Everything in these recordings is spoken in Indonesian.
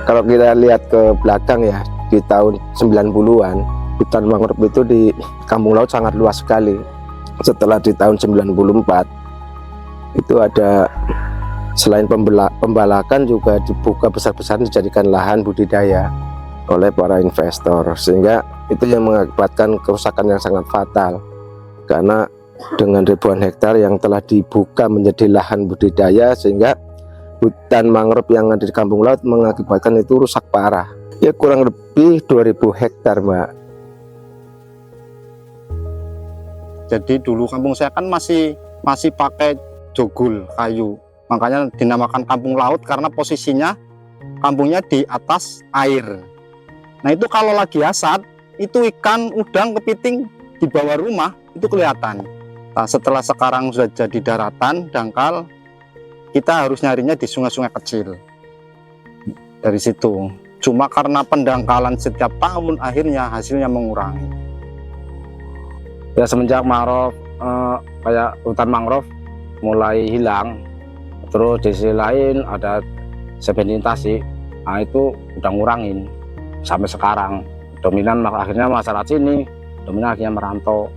Kalau kita lihat ke belakang ya, di tahun 90-an hutan mangrove itu di Kampung Laut sangat luas sekali. Setelah di tahun 94 itu ada selain pembalakan juga dibuka besar-besaran, dijadikan lahan budidaya oleh para investor, sehingga itu yang mengakibatkan kerusakan yang sangat fatal. Karena dengan ribuan hektar yang telah dibuka menjadi lahan budidaya, sehingga hutan mangrove yang ada di Kampung Laut mengakibatkan itu rusak parah. Ya kurang lebih 2000 hektar, Mbak. Jadi dulu kampung saya kan masih pakai jogul kayu, makanya dinamakan Kampung Laut karena posisinya kampungnya di atas air. Nah itu kalau lagi asat, itu ikan, udang, kepiting di bawah rumah itu kelihatan. Nah, setelah sekarang sudah jadi daratan, dangkal, kita harus nyarinya di sungai-sungai kecil. Dari situ, cuma karena pendangkalan setiap tahun, akhirnya hasilnya mengurangi. Ya semenjak mangrove, kayak hutan mangrove mulai hilang, terus di sisi lain ada sedimentasi, nah itu udah ngurangin sampai sekarang. Dominan akhirnya masyarakat sini, dominan akhirnya merantau.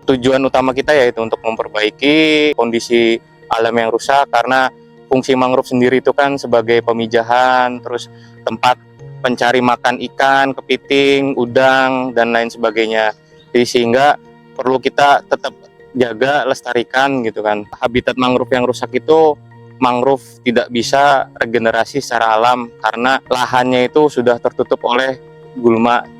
Tujuan utama kita yaitu untuk memperbaiki kondisi alam yang rusak, karena fungsi mangrove sendiri itu kan sebagai pemijahan, terus tempat pencari makan ikan, kepiting, udang, dan lain sebagainya. Jadi sehingga perlu kita tetap jaga, lestarikan gitu kan. Habitat mangrove yang rusak itu, mangrove tidak bisa regenerasi secara alam karena lahannya itu sudah tertutup oleh gulma.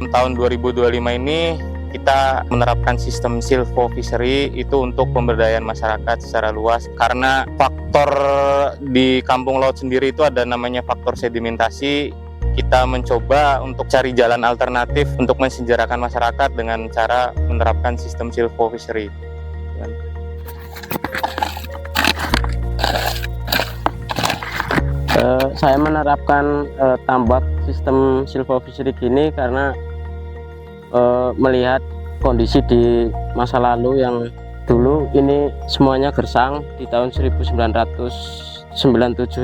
Tahun 2025 ini kita menerapkan sistem silvofishery itu untuk pemberdayaan masyarakat secara luas, karena faktor di Kampung Laut sendiri itu ada namanya faktor sedimentasi. Kita mencoba untuk cari jalan alternatif untuk mensejarahkan masyarakat dengan cara menerapkan sistem silvofishery. Saya menerapkan tambak sistem silvofishery gini karena melihat kondisi di masa lalu yang dulu ini semuanya gersang. Di tahun 1997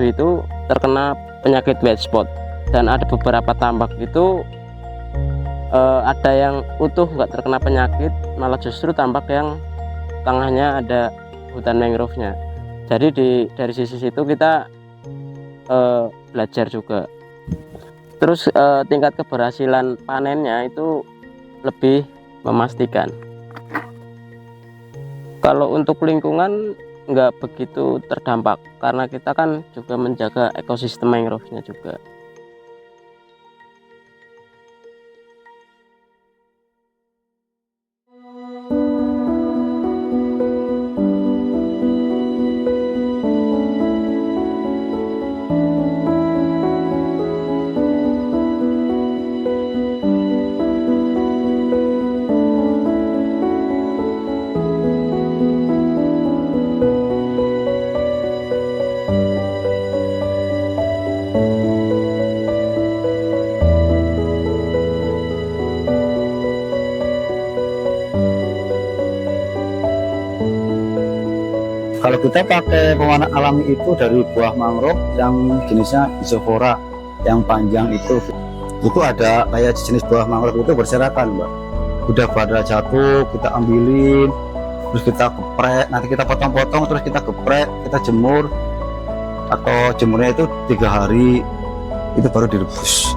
itu terkena penyakit white spot, dan ada beberapa tambak itu ada yang utuh nggak terkena penyakit, malah justru tambak yang tengahnya ada hutan mangrove-nya. Jadi dari sisi situ kita belajar juga. Terus tingkat keberhasilan panennya itu lebih memastikan. Kalau untuk lingkungan nggak begitu terdampak karena kita kan juga menjaga ekosistem mangrove-nya juga. Kalau kita pakai pewarna alami itu dari buah mangrove yang jenisnya Isophora yang panjang itu ada kayak jenis buah mangrove itu berserakan, Mbak. Udah pada jatuh kita ambilin, terus kita geprek, nanti kita potong-potong, terus kita geprek, kita jemur. atau jemurnya itu 3 hari itu baru direbus.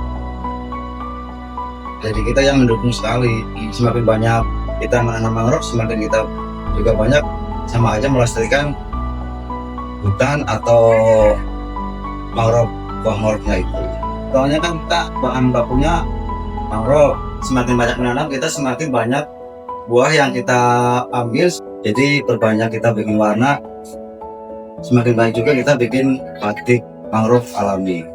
Jadi kita yang mendukung sekali, semakin banyak kita menanam mangrove, semakin kita juga banyak sama aja melestarikan hutan atau mangrove, buah mangrove-nya itu. Soalnya kan kita bahan bakunya mangrove, semakin banyak menanam kita semakin banyak buah yang kita ambil. Jadi perbanyak kita bikin warna, semakin baik juga kita bikin batik mangrove alami.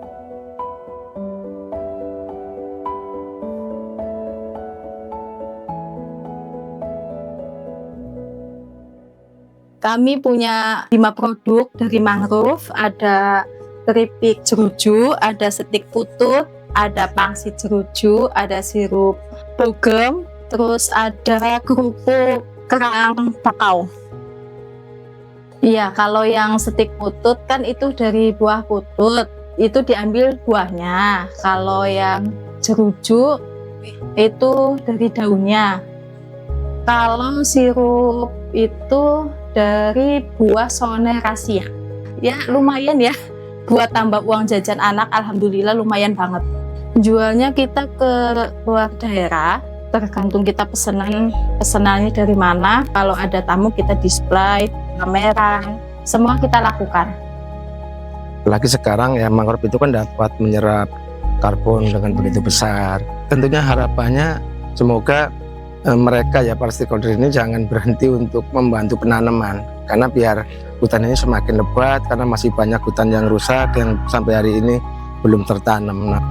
Kami punya 5 produk dari mangrove, ada keripik jeruju, ada stik putut, ada pangsit jeruju, ada sirup bogem, terus ada kerupuk kerang bakau. Iya, kalau yang stik putut kan itu dari buah putut, itu diambil buahnya. Kalau yang jeruju itu dari daunnya. Kalau sirup itu dari buah sonerasia. Ya lumayan ya, buat tambah uang jajan anak, alhamdulillah lumayan banget. Jualnya kita ke luar daerah, tergantung kita pesenannya dari mana. Kalau ada tamu kita display, pameran, semua kita lakukan. Apalagi sekarang ya mangrove itu kan dapat menyerap karbon dengan begitu besar. Tentunya harapannya semoga mereka ya para stakeholder ini jangan berhenti untuk membantu penanaman, karena biar hutan ini semakin lebat, karena masih banyak hutan yang rusak yang sampai hari ini belum tertanam.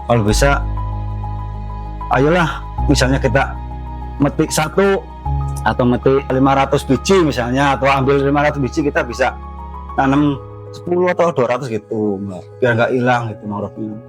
Kalau bisa, ayolah misalnya kita metik 1 atau metik 500 biji misalnya, atau ambil 500 biji kita bisa tanam 10 atau 200 gitu, biar nggak hilang gitu mangrove-nya.